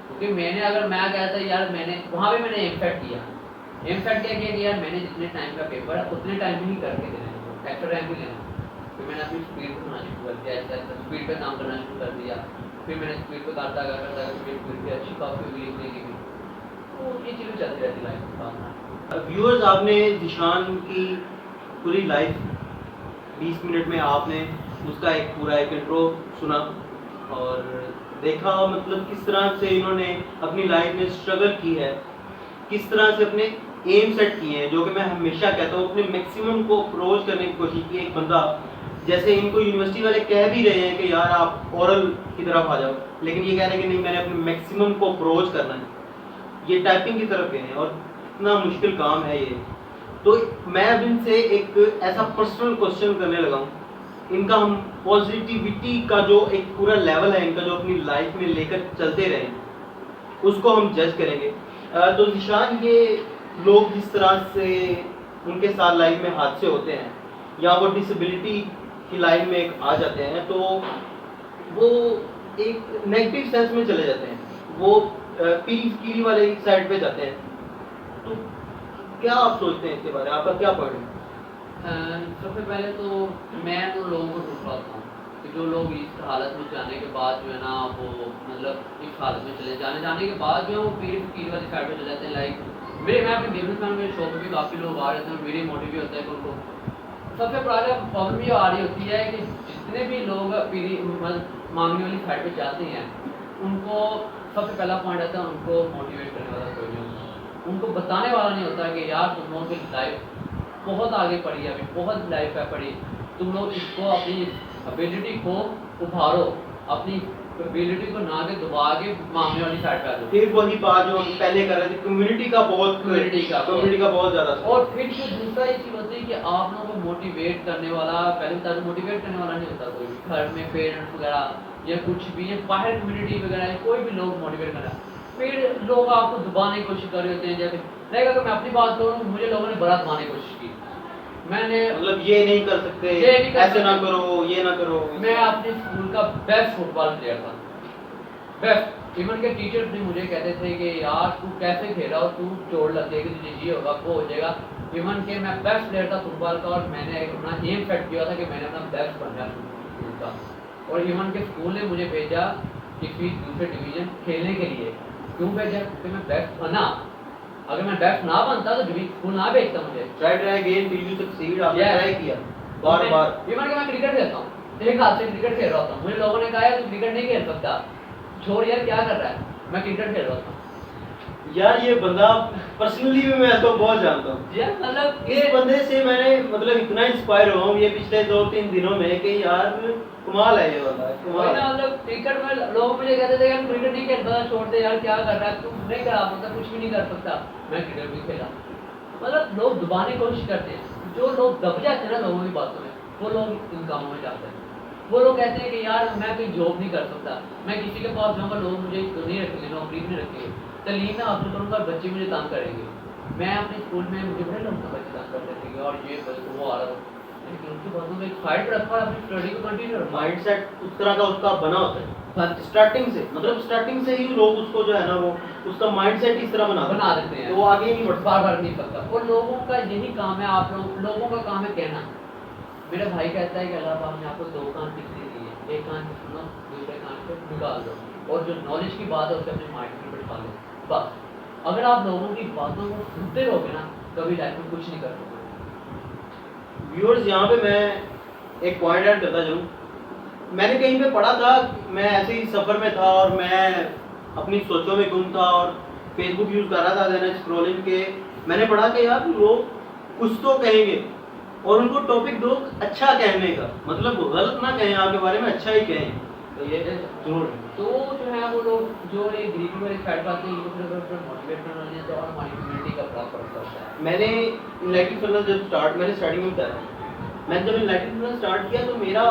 کیونکہ میں نے اگر میں کہتا یار میں نے وہاں پہ میں نے ایم سیٹ کیا کہ یار میں نے جتنے ٹائم کا پیپر ہے اتنے ٹائم ہی کر کے دینا ہے، ایکسٹرا ٹائم بھی لینا. پھر میں نے اپنی اسپیڈ بنانا شروع کر دیا، ایسا اسپیڈ پہ کام کرنا شروع کر دیا. پھر میں نے اسپیڈ پہ کرتا میری اسپیڈ پہ اچھی کافی ہوئی لکھنے کی بھی. تو یہ چیزیں چلتی رہتی لائف کے ساتھ. ویورز آپ نے ذیشان کی پوری لائف 20 منٹ میں آپ نے اس کا ایک پورا ایک انٹرو سنا اور دیکھا مطلب کس طرح سے انہوں نے اپنی لائف میں اسٹرگل کی ہے، کس طرح سے اپنے ایم سیٹ کیے ہیں. جو کہ میں ہمیشہ کہتا ہوں اپنے میکسیمم کو اپروچ کرنے کی کوشش کی. ایک بندہ جیسے ان کو یونیورسٹی والے کہہ بھی رہے ہیں کہ یار آپ اورل کی طرف آ جاؤ، لیکن یہ کہہ رہے ہیں کہ نہیں میں نے اپنے میکسیمم کو اپروچ کرنا ہے. یہ ٹائپنگ کی طرف گئے ہیں اور اتنا مشکل کام ہے یہ. تو میں اب ان سے ایک ایسا پرسنل کوشچن کرنے لگا ہوں. ان کا ہم پازیٹیوٹی کا جو ایک پورا لیول ہے ان کا جو اپنی لائف میں لے کر چلتے رہے اس کو ہم جج کریں گے. تو ذیشان یہ لوگ جس طرح سے ان کے ساتھ لائف میں حادثے ہوتے ہیں یا وہ ڈسیبلٹی کی لائن میں آ جاتے ہیں تو وہ ایک نیگیٹو سینس میں چلے جاتے ہیں, وہ پیلی والے سائڈ پہ جاتے ہیں. تو کیا آپ سوچتے ہیں اس کے بارے میں, آپ کا کیا پوائنٹ ہے؟ سب سے پہلے تو میں تو لوگوں کو ڈھونڈتا ہوں کہ جو لوگ اس حالت میں جانے کے بعد جو ہے نا وہ مطلب اس حالت میں چلے جانے کے بعد جو ہے وہ پیلی والی سائڈ پہ چلے جاتے ہیں. لائک میں اپنے بزنس مین میرے شاپ پہ بھی کافی لوگ آ رہے ہیں, میری موٹیو بھی ہوتا ہے کہ ان کو سب سے پرابلم یہ آ رہی ہوتی ہے کہ جتنے بھی لوگ پیلی مانگنے والی سائڈ پہ جاتے ہیں ان کو سب سے پہلا پوائنٹ آتا ہے ان کو موٹیویٹ کرنے والا کوئی نہیں ہوتا, ان کو بتانے والا نہیں ہوتا کہ یار تم لوگوں کی لائف بہت آگے پڑھی ہے, ابھی بہت لائف ہے پڑھی, تم لوگ اس کو اپنی ابیلٹی کو ابھارو, اپنی ابیلٹی کو نہ کہ دبا کے مانگنے والی سائڈ پہ آ جاؤ. پھر وہی بات جو ہم پہلے کر رہے تھے, کمیونٹی کا بہت زیادہ. اور پھر جو دوسرا یہ چیز ہوتی ہے کہ آپ لوگوں کو موٹیویٹ کرنے والا, پہلے بتا دوں موٹیویٹ کرنے والا نہیں ہوتا کوئی بھی, گھر میں پیرنٹس وغیرہ یا کچھ بھی یا باہر کمیونٹی وغیرہ ہے کوئی بھی لوگ موٹیویٹ کرنا, پھر لوگ آپ کو دبانے کی کوشش کر رہے ہوتے ہیں. جیسے لیکن اگر میں اپنی بات کروں مجھے لوگوں نے بڑا دبانے کی کوشش کی, میں نے مطلب یہ نہیں کر سکتے, ایسے نہ کرو, یہ نہ کرو. میں اپنے اسکول کا بیسٹ فٹ بال پلیئر تھا, بیسٹ. ایون کے ٹیچرز بھی مجھے کہتے تھے کہ یار تو کیسے کھیلا اور تو چوٹ لگ جائے گی, تجھے یہ ہوگا وہ ہو جائے گا. ایون کہ میں بیسٹ پلیئر تھا فٹ بال کا اور میں نے اپنا ایم سیٹ کیا تھا کہ میں نے اپنا بیسٹ بننا اسکول کا. اور ایون کہ اسکول نے مجھے بھیجا کسی دوسرے ڈویژن کھیلنے کے لیے. کیوں بھیجا؟ کیونکہ میں بیسٹ بنا. اگر میں بیسٹ نہ بنتا تو اسکول نہ بھیجتا مجھے. بار بار ایون کہ میں کرکٹ کھیلتا ہوں, ایک ہاتھ سے کرکٹ کھیل رہا ہوتا ہوں, مجھے لوگوں نے کہا تو کرکٹ نہیں کھیل سکتا, چھوڑ یار کیا کر رہا ہے, میں کرکٹ کھیل رہا ہوتا ہوں. یار یہ بندہ پرسنلی بھی میں اس کو بہت جانتا ہوں. یار مطلب اس بندے سے میں نے مطلب اتنا انسپائر ہوا ہوں یہ پچھلے 2-3 دنوں میں کہ یار کمال ہے یہ بندہ, کمال. مطلب کرکٹ میں لوگ مجھے کہتے تھے یار کرکٹ نہیں کھیلتا, چھوڑ دے یار کیا کر رہا ہے, تم نہیں کرا مطلب کچھ بھی نہیں کر سکتا. میں کرکٹ بھی کھیلا. مطلب لوگ دبانے کی کوشش کرتے ہیں, جو لوگ دب جاتے ہیں نا لوگوں کی باتوں میں وہ لوگ ان کاموں میں جاتے ہیں. وہ لوگ کہتے ہیں کہ یار میں کوئی جاب نہیں کر سکتا, میں کسی کے پاس جاؤں گا لوگ مجھے نہیں رکھیں گے, نوکری نہیں رکھیں گے, تعلیم میں حاصل کروں گا بچے مجھے تنگ کریں گے. میں اپنے اسکول میں مجھے بڑے لوگوں کا بچے تنگ کرتے تھے اور یہ وہ آ رہا ہوں, لیکن ان کی باتوں میں ایک سائڈ پہ رکھا اور اپنی اسٹڈی کو کنٹینیو رکھا. مائنڈ سیٹ اس طرح کا اس کا بنا ہوتا ہے اسٹارٹنگ سے, مطلب اسٹارٹنگ سے ہی لوگ اس کو جو ہے نا وہ اس کا مائنڈ سیٹ اس طرح بنا دیتے ہیں, وہ آگے نہیں بڑھتا, بار نہیں سکتا. اور لوگوں کا یہی کام ہے, آپ لوگوں کا کام ہے کہنا. میرا بھائی کہتا ہے کہ اللہ پاک نے آپ کو 2 کان کتنے دیے, ایک کان سے سنو, دوسرے کان سے نکال دو, اور جو نالج کی بات ہے اسے اپنے مائنڈ میں بٹھا لو بس. اگر آپ لوگوں کی باتوں کو سنتے رہو گے نا کبھی لائف میں کچھ نہیں کر سکتے. ویورز یہاں پہ میں ایک پوائنٹ ایڈ کرتا جاؤں. میں نے کہیں پہ پڑھا تھا, میں ایسے ہی سفر میں تھا اور میں اپنی سوچوں میں گم تھا اور فیس بک یوز کر رہا تھا دینا اسکرولنگ کے. میں نے پڑھا کہ یار لوگ کچھ تو کہیں گے اور ان کو ٹاپک دو اچھا کہنے کا, مطلب غلط نہ کہیں, آپ کے بارے میں اچھا ہی کہیں. تو یہ ضرور ہے. تو جو ہے وہ لوگ جو یہ غریبی والے سائڈ پہ آتے ہیں موٹیویٹ کرنے والے ہیں, تو اور ہماری کمیونٹی کا بڑا فرق پڑتا ہے. میں نے انلائٹنگ فٹنس جب میں نے اسٹارٹنگ میں بتایا, میں نے جب انلائٹنگ فٹنس اسٹارٹ کیا تو میرا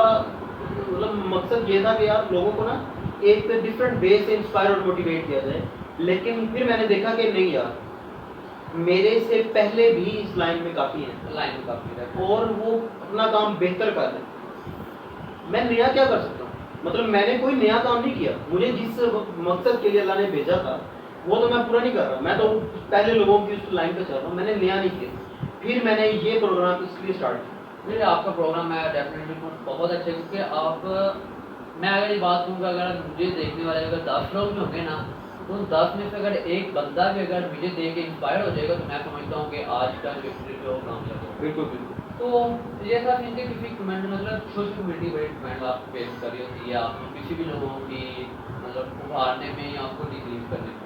مطلب مقصد یہ تھا کہ یار لوگوں کو نا ایک ڈفرینٹ وے سے انسپائر اور موٹیویٹ کیا جائے. لیکن پھر میں نے دیکھا کہ نہیں یار, میرے سے پہلے بھی اس لائن میں کافی ہیں اور وہ اپنا کام بہتر کر رہے ہیں. میں نیا کیا کر سکتا ہوں, مطلب میں نے کوئی نیا کام نہیں کیا. مجھے جس مقصد کے لیے اللہ نے بھیجا تھا وہ تو میں پورا نہیں کر رہا, میں تو پہلے لوگوں کی اس لائن پہ چل رہا ہوں. میں نے نیا نہیں کیا. پھر میں نے یہ پروگرام اس لیے اسٹارٹ کیا. نہیں, آپ کا پروگرام ہے ڈیفینیٹلی بہت اچھا ہے, کیونکہ آپ میں اگر یہ بات کہوں کہ اگر مجھے دیکھنے والے اگر 10 لوگ بھی ہوں گے نا تو ان 10 میں سے اگر ایک بندہ بھی اگر مجھے دیکھ کے انسپائر ہو جائے گا تو میں سمجھتا ہوں کہ آج کا جو وہ کامیاب ہو. بالکل بالکل. تو یہ تھا کہ کسی کمنٹ مطلب سوشل کمیونٹی بڑی کمنٹ آپ کو فیس کر رہی ہوتی ہے, آپ کسی بھی لوگوں کی مطلب ابھارنے میں یا آپ کو ڈیکریز کرنے میں.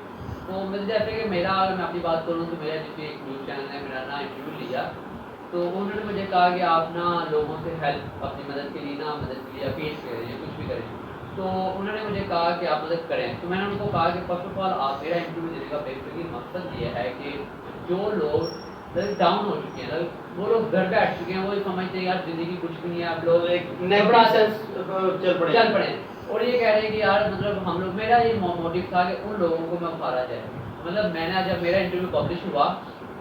تو مجھے جیسے کہ میرا اگر میں اپنی بات کروں تو میرا جس ایک نیوز چینل نے میرا نا انٹرویو لیا تو انہوں نے مجھے کہا کہ آپ نا لوگوں سے ہیلپ اپنی مدد کے لیے اپیل کریں یا کچھ بھی کریں. تو انہوں نے مجھے کہا کہ آپ مدد کریں. تو میں نے ان کو کہا کہ فرسٹ آف آل آپ میرا انٹرویو دینے کا بیسکلی مقصد یہ ہے کہ جو لوگ ڈاؤن ہو چکے ہیں, وہ لوگ گھر بیٹھ چکے ہیں, وہ سمجھتے ہیں یار زندگی کچھ بھی نہیں ہے, آپ لوگ ایک چل پڑے اور یہ کہہ رہے ہیں کہ یار مطلب ہم لوگ, میرا یہ موٹیو تھا کہ ان لوگوں کو میں ابھارا جائے. مطلب میں نے جب میرا انٹرویو پبلش ہوا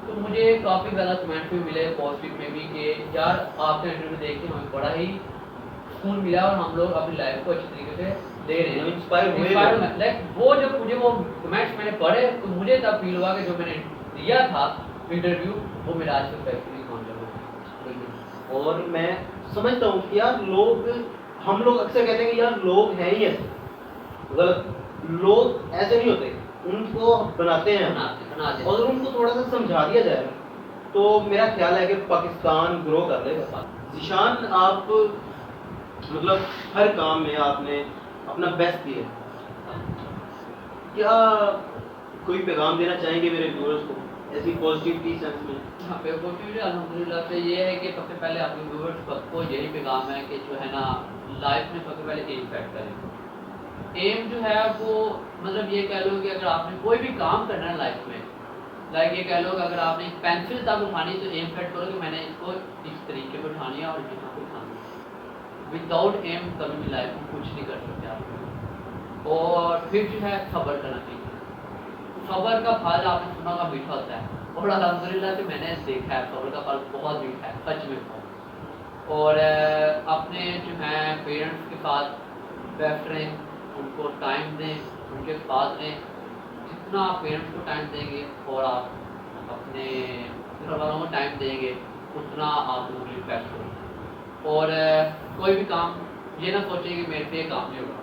تو مجھے کافی زیادہ کمنٹ بھی ملے پازیٹیو میں بھی کہ یار آپ کا انٹرویو دیکھ کے ہمیں بڑا ہی سکون ملا اور ہم لوگ اپنی لائف کو اچھی طریقے سے دے رہے ہیں انسپائر لائک وہ جب مجھے وہ کمنٹس میں نے پڑھے تو مجھے تب فیل ہوا کہ جو میں نے دیا تھا انٹرویو وہ میرا آج تک بہترین کانٹینٹ ہو. اور میں سمجھتا ہوں کہ یار لوگ ہم لوگ اکثر کہتے ہیں کہ یار لوگ ہیں ہی ایسے, غلط. لوگ ایسے نہیں ہوتے, ان کو بناتے ہیں اور ان کو تھوڑا سا سمجھا دیا جائے تو میرا خیال ہے کہ پاکستان گرو کر لے گا. ذیشان, آپ مطلب ہر کام میں آپ نے اپنا بیسٹ دیا, کیا کوئی پیغام دینا چاہیں گے میرے ویورز کو ایسی پازیٹیوٹی سینس میں؟ ہاں پازیٹیوٹی الحمدللہ سے یہ ہے کہ سب سے پہلے اپنے ویورز کو یہی پیغام ہے کہ جو ہے نا لائف میں سب سے پہلے ایم سیٹ کریں. ایم جو ہے وہ مطلب یہ کہہ لو کہ اگر آپ نے کوئی بھی کام کرنا ہے لائف میں, لائک یہ کہہ لو کہ اگر آپ نے پینسل تک اٹھانی تو ایم سیٹ کرو کہ میں نے اس کو اس طریقے پہ اٹھانی ہے اور یہاں پہ اٹھانی ہے. وداؤٹ ایم کبھی بھی لائف میں کچھ نہیں کر سکتے آپ. اور پھر جو ہے صبر کرنا چاہیے. صبر کا پھل آپ نے سنا ہوگا میٹھا ہوتا ہے, اور الحمدللہ سے میں نے دیکھا ہے صبر کا پھل بہت میٹھا ہے, سچ میں بہت. اور اپنے جو ہیں پیرنٹس کے ساتھ بیٹھ رہیں, ان کو ٹائم دیں, ان کے ساتھ رہیں. جتنا آپ پیرنٹس کو ٹائم دیں گے اور آپ اپنے گھر والوں کو ٹائم دیں گے اتنا آپ لوگوں کے لیے بیسٹ ہوگا. اور کوئی بھی کام یہ نہ سوچیں کہ میرے سے یہ کام نہیں ہوگا.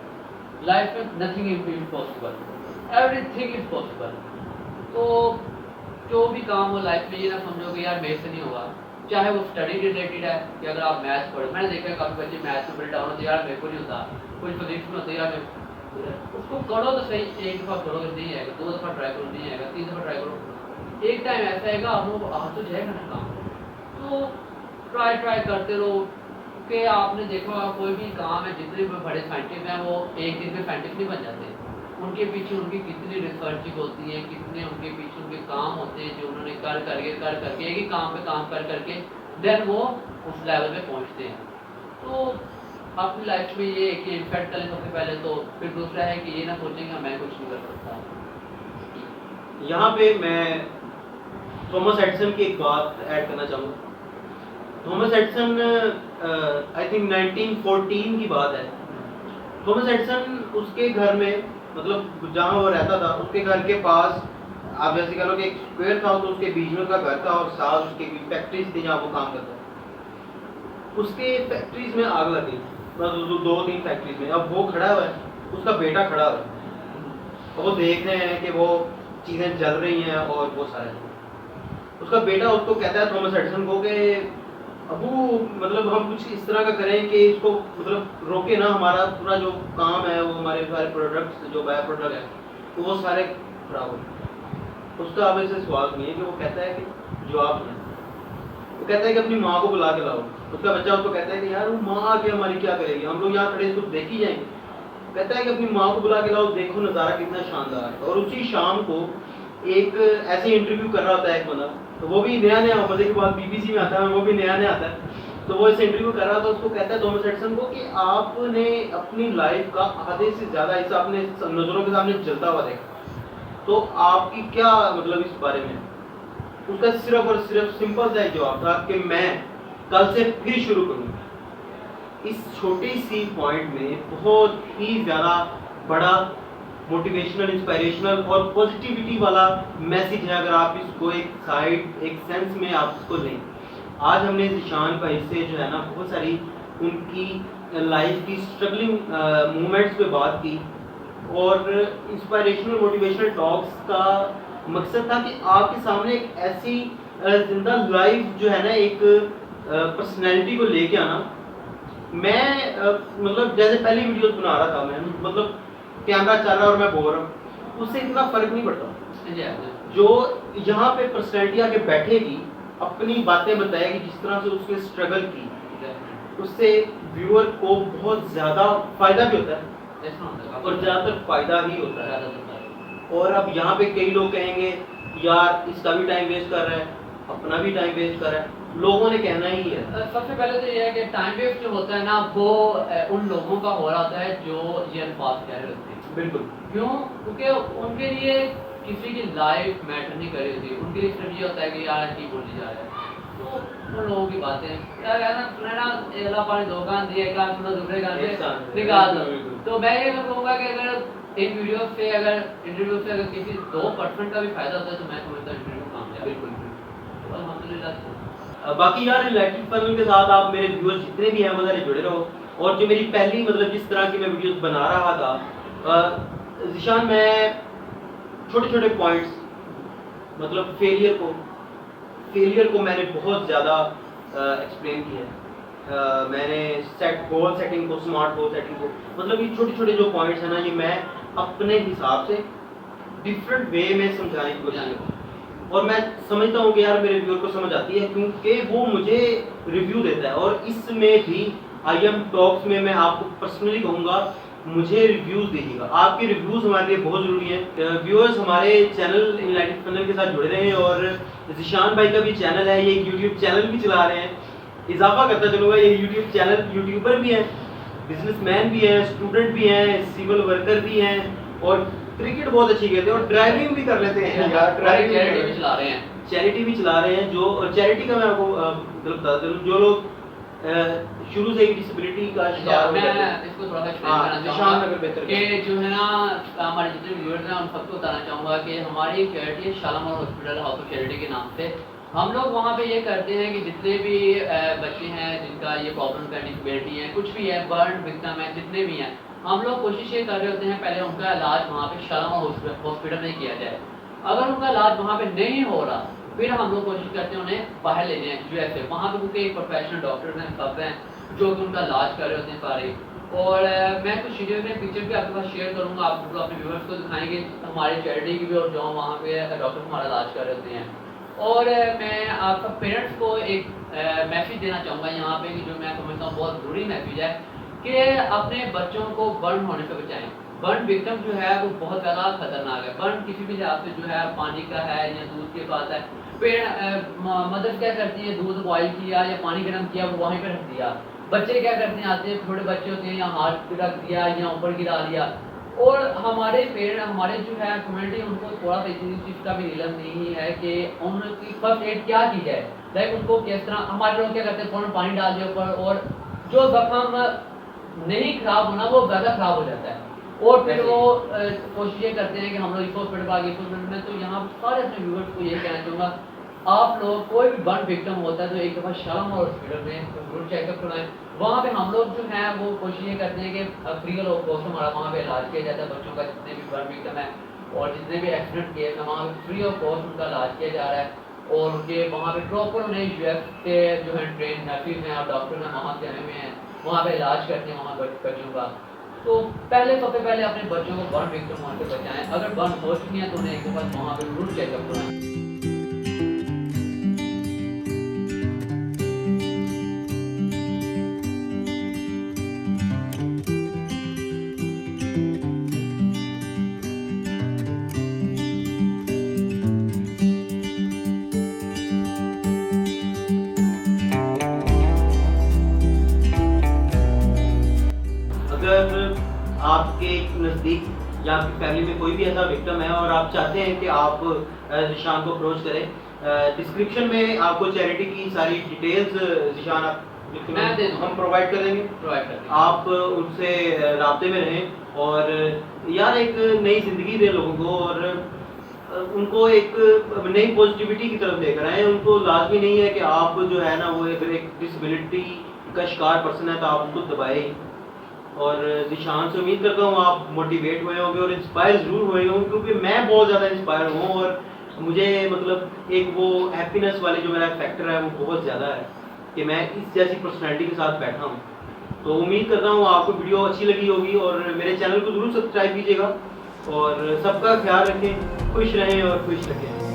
لائف میں nothing is impossible, every thing is possible. تو جو بھی کام ہو لائف میں یہ نہ سمجھو کہ یار میرے سے نہیں ہوگا, چاہے وہ اسٹڈی ریلیٹڈ ہے کہ اگر آپ میتھس پڑھیں, میں نے دیکھا ہے کافی بچے میتھس میں بڑے ڈاؤن ہوتے ہیں, یار میرے کو نہیں ہوتا, کچھ فزکس میں ہوتے ہیں یار اس کو کرو تو صحیح, ایک دفعہ کرو نہیں آئے گا, 2 دفعہ ٹرائی کرو نہیں آئے گا, 3 دفعہ ٹرائی کرو, ایک ٹائم ایسا آئے گا آپ لوگوں کو آ تو جائے گا نا کام. تو ٹرائی کرتے رہو. کہ آپ نے دیکھا کوئی بھی کام ہے, جتنے بھی بڑے سائنٹسٹ ہیں وہ ایک دن میں سائنٹسٹ نہیں بن جاتے. ان کے پیچھے ان کی کتنی ریسرچنگ ہوتی ہے, کتنے ان کے پیچھے ان کے کام ہوتے ہیں جو انہوں نے کر کر کے ایک ہی کام پہ کام کر کے دین وہ اس لیول پہ پہنچتے ہیں. تو اپنی لائف میں یہ ہے کہ انفیکٹ کریں سب سے پہلے تو, پھر دوسرا ہے کہ یہ نہ سوچیں کہ میں کچھ نہیں کر سکتا. یہاں پہ میں تھامس ایڈیسن کی ایک بات ایڈ کرنا چاہوں گا. تھامس ایڈیسن آئی تھنک 1914 کی بات ہے. تھامس ایڈیسن اس کے گھر میں, مطلب جہاں وہ رہتا تھا اس کے گھر کے پاس آپ جیسے کہہ لو کہ ایک اسکوئر تھا, تو اس کے بیچ میں اس کا گھر تھا اور ساتھ اس کی فیکٹریز تھی جہاں وہ کام کرتا تھا. اس کے فیکٹریز میں آگ لگی, بس 2-3 فیکٹریز میں. اب وہ کھڑا ہوا ہے, اس کا بیٹا کھڑا ہوا ہے, اور وہ دیکھ رہے ہیں کہ وہ چیزیں جل رہی ہیں اور وہ سارے. اس کا بیٹا اس کو کہتا ہے تھامس ایڈیسن کو کہ ابو مطلب ہم کچھ اس طرح کا کریں کہ اس کو مطلب روکے نا, ہمارا پورا جو کام ہے وہ ہمارے سارے پروڈکٹس جو بائی پروڈکٹ ہے تو وہ سارے خراب ہو. اس کا اب سے سوال نہیں ہے کہ وہ کہتا ہے کہ جواب نہیں, وہ کہتا ہے کہ اپنی ماں کو بلا کے لاؤ. اس کا بچہ اس کو کہتا ہے کہ یار وہ ماں آ کے ہماری کیا کرے گی, ہم لوگ یہاں کھڑے اس کو دیکھ ہی جائیں گے. کہتا ہے کہ اپنی ماں کو بلا کے لاؤ, دیکھو نظارہ کتنا شاندار ہے. اور اسی شام کو ایک ایسے انٹرویو کر رہا ہوتا ہے ایک بندہ, تو وہ بھی نیا مزے کے بعد BBC میں آتا ہے, وہ بھی نیا آتا ہے, تو وہ اسے انٹرویو کر رہا تھا. اس کو کہتا ہے تھامس ایڈیسن کو کہ آپ نے اپنی لائف کا آدھے سے زیادہ حصہ اپنے نظروں کے سامنے جلتا ہوا دیکھا, تو آپ کی کیا مطلب اس بارے میں؟ اس کا صرف اور صرف سمپل سا ایک جواب تھا کہ میں کل سے پھر شروع کروں. اس چھوٹی سی پوائنٹ میں بہت ہی زیادہ بڑا موٹیویشنل, انسپائریشنل اور پازیٹیوٹی والا میسیج ہے اگر آپ اس کو ایک سینس میں آپ اس کو لیں. آج ہم نے ذیشان بھائی سے جو ہے نا بہت ساری ان کی لائف کی اسٹرگلنگ مومنٹس پہ بات کی, اور انسپائریشنل موٹیویشنل ٹاکس کا مقصد تھا کہ آپ کے سامنے ایک ایسی زندہ لائف جو ہے نا ایک پرسنالٹی کو لے کے آنا. میں مطلب جیسے پہلی ویڈیوز بنا رہا تھا, میں مطلب کیمرہ چل رہا ہے اور میں بول رہا ہوں, اس سے اتنا فرق نہیں پڑتا. جو یہاں پہ پرسنالٹی آ کے بیٹھے گی, اپنی باتیں بتائے گی, جس طرح سے اس نے اسٹرگل کی, اس سے ویور کو بہت زیادہ فائدہ بھی ہوتا ہے اور زیادہ تر فائدہ ہی ہوتا ہے. اور اب یہاں پہ کئی لوگ کہیں گے یار اس کا بھی ٹائم ویسٹ کر رہا ہے, اپنا بھی ٹائم ویسٹ کر رہا ہے. لوگوں نے کہنا ہی ہے. سب سے پہلے تو یہ ہے کہ ٹائم ویسٹ جو ہوتا ہے نا وہ ان لوگوں کا ہو رہا ہوتا ہے جو یہ الفاظ کہہ رہے ہوتے ہیں. بالکل. کیوں؟ کیونکہ ان کے لیے کسی کی لائف میٹر نہیں کری ہوتی، ان کے لیے صرف یہ ہوتا ہے کہ یار ٹھیک بولی جا رہا ہے. تو ان لوگوں کی باتیں کیا کہنا سنے نا، اللہ پاک نے دو کان دیے، ایک کان سنا دوسرے کان سے نکال دو. تو میں یہ کہوں گا کہ اگر ان ویڈیو سے اگر انٹرویو سے اگر کسی 2% کا بھی فائدہ ہوتا ہے تو میں سمجھتا ہوں انٹرویو کامیاب. بالکل الحمدللہ. باقی یار انلائٹنگ فنل کے ساتھ آپ میرے ویورز جتنے بھی ہیں وہ سارے جڑے رہو. اور جو میری پہلی مطلب جس طرح کی میں ویڈیوز بنا رہا تھا ذیشان، میں چھوٹے چھوٹے پوائنٹس مطلب فیلئر کو میں نے بہت زیادہ ایکسپلین کیا ہے. میں نے گول سیٹنگ کو، اسمارٹ گول سیٹنگ کو، مطلب یہ چھوٹے چھوٹے جو پوائنٹس ہیں نا، یہ میں اپنے حساب سے ڈفرینٹ وے میں سمجھانے کی کوشش کرتا ہوں. اور میں سمجھتا ہوں کہ یار میرے ویور کو سمجھ آتی ہے کیونکہ وہ مجھے ریویو دیتا ہے. اور اس میں بھی آئی ایم ٹاکس میں آپ کو پرسنلی کہوں گا مجھے ریویوز دیجیے گا. آپ کے ریویوز ہمارے لیے بہت ضروری ہیں. ویورز ہمارے چینل انلائٹنگ فنل کے ساتھ جڑے رہے ہیں. اور ذیشان بھائی کا بھی چینل ہے، یہ یوٹیوب چینل بھی چلا رہے ہیں. اضافہ کرتا چلوں گا، یہ یوٹیوب چینل یوٹیوبر بھی ہیں، بزنس مین بھی ہیں، اسٹوڈنٹ بھی ہیں، سول ورکر بھی ہیں، اور کرکٹ بہت اچھی کھیلتے ہیں، اور ڈرائیونگ بھی کر لیتے ہیں یار. چیریٹی بھی چلا رہے ہیں. چیریٹی بھی چلا رہے ہیں. جو چیریٹی کا میں آپ کو بتا دوں، جو لوگ شروع سے ہی ڈسیبلٹی کا شکار میں اس کو تھوڑا سا ایکسپلین کرنا چاہوں گا کہ جو ہے نا ہمارے جتنے ویورز ہیں ان سب کو بتانا چاہوں گا کہ ہماری چیریٹی ہے Shalimar hospital house of charity کے نام سے. ہم لوگ وہاں پہ یہ کرتے ہیں کہ جتنے بھی بچے ہیں جن کا یہ پرابلم ہے، ڈسیبلٹی ہے، کچھ بھی ہے، برن وکٹم ہے، جتنے بھی ہیں، ہم لوگ کوشش یہ کر رہے ہوتے ہیں پہلے ان کا علاج وہاں پہ شالامار ہاسپٹل میں کیا جائے. اگر ان کا علاج وہاں پہ نہیں ہو رہا پھر ہم لوگ کوشش کرتے ہیں انہیں باہر لے جائیں USA. وہاں پہ کیونکہ ایک پروفیشنل ڈاکٹر ہیں، سب ہیں جو کہ ان کا علاج کر رہے ہوتے ہیں سارے. اور میں کچھ ویڈیو میں پکچر بھی آپ کے پاس شیئر کروں گا، آپ کو اپنے ویورس کو دکھائیں گے ہماری چیریٹی کی بھی، اور جو وہاں پہ ڈاکٹر ہمارا علاج کر رہے ہوتے ہیں. اور میں آپ سب پیرنٹس کو ایک میسیج دینا چاہوں گا یہاں پہ کہ جو میں سمجھتا ہوں بہت ضروری میسیج ہے کہ اپنے بچوں کو برن ہونے سے بچائیں. برن وکٹم جو ہے وہ بہت زیادہ خطرناک ہے. برن کسی بھی لحاظ سے جو ہے پانی کا ہے یا دودھ کے پاس ہے. مدر کیا کرتی ہے، دودھ بوائل کیا یا پانی گرم کیا وہ وہیں پہ رکھ دیا. بچے کیا کرتے ہیں، آتے ہیں چھوٹے بچے ہوتے ہیں، یا ہاتھ پہ رکھ دیا یا اوپر گرا دیا. اور ہمارے پیرنٹ، ہمارے جو ہے کمیونٹی، ان کو تھوڑا سا اسی چیز کا بھی علم نہیں ہے کہ ان کی فرسٹ ایڈ کیا کی جائے. لائک ان کو کس طرح، ہمارے لوگ کیا کرتے ہیں فوراً پانی ڈال دیا اوپر، اور جو زخم نہیں خراب ہونا وہ زیادہ خراب ہو جاتا ہے. اور پھر وہ کوشش یہ کرتے ہیں کہ ہم لوگ اس ہاسپٹل پہ آ گئے. میں تو یہاں سارے اپنے ویورس کو یہ کہنا چاہوں گا، آپ لوگ کوئی بھی برن وکٹم ہوتا ہے تو ایک دفعہ شالامار ہاسپٹل میں ضرور چیک اپ کرائیں. وہاں پہ ہم لوگ جو ہیں وہ کوشش یہ کرتے ہیں کہ فری آف کاسٹ ہمارا وہاں پہ علاج کیا جاتا ہے. بچوں کا جتنے بھی برن وکٹم ہے اور جتنے بھی ایکسیڈنٹ کیس ہیں وہاں پہ فری آف کاسٹ ان کا علاج کیا جا رہا ہے. اور ان کے وہاں پہ پراپر انہیں US کے جو ہے ٹرین نرسز ہیں اور ڈاکٹر ہیں وہاں سے آئے ہوئے ہیں، وہاں پہ علاج کرتے ہیں وہاں بچوں کا. تو سب سے پہلے اپنے بچوں کو برن وکٹم ہونے سے بچائیں. اگر برن ہو چکی ہیں تو انہیں ایک دفعہ وہاں پہ ضرور چیک اپ کرائیں. اگر آپ کے نزدیک یا آپ کی فیملی میں کوئی بھی ایسا وکٹم ہے اور آپ چاہتے ہیں کہ آپ ذیشان کو اپروچ کریں، ڈسکرپشن میں آپ کو چیریٹی کی ساری ڈیٹیلز ذیشان ہم پرووائڈ کر دیں گے. آپ ان سے رابطے میں رہیں اور یار ایک نئی زندگی دیں لوگوں کو، اور ان کو ایک نئی پازیٹیوٹی کی طرف لے کر آئیں. ان کو لازمی نہیں ہے کہ آپ جو ہے نا وہ اگر ایک ڈسیبلٹی کا شکار پرسن ہے تو آپ ان کو دبائیں. اور ذیشان سے امید کرتا ہوں آپ موٹیویٹ ہوئے ہوں گے اور انسپائر ضرور ہوئے ہوں، کیونکہ میں بہت زیادہ انسپائر ہوں اور مجھے مطلب ایک وہ ہیپینس والے جو میرا فیکٹر ہے وہ بہت زیادہ ہے کہ میں اس جیسی پرسنالٹی کے ساتھ بیٹھا ہوں. تو امید کرتا ہوں آپ کو ویڈیو اچھی لگی ہوگی اور میرے چینل کو ضرور سبسکرائب کیجیے گا. اور سب کا خیال رکھیں، خوش رہیں اور خوش رکھیں.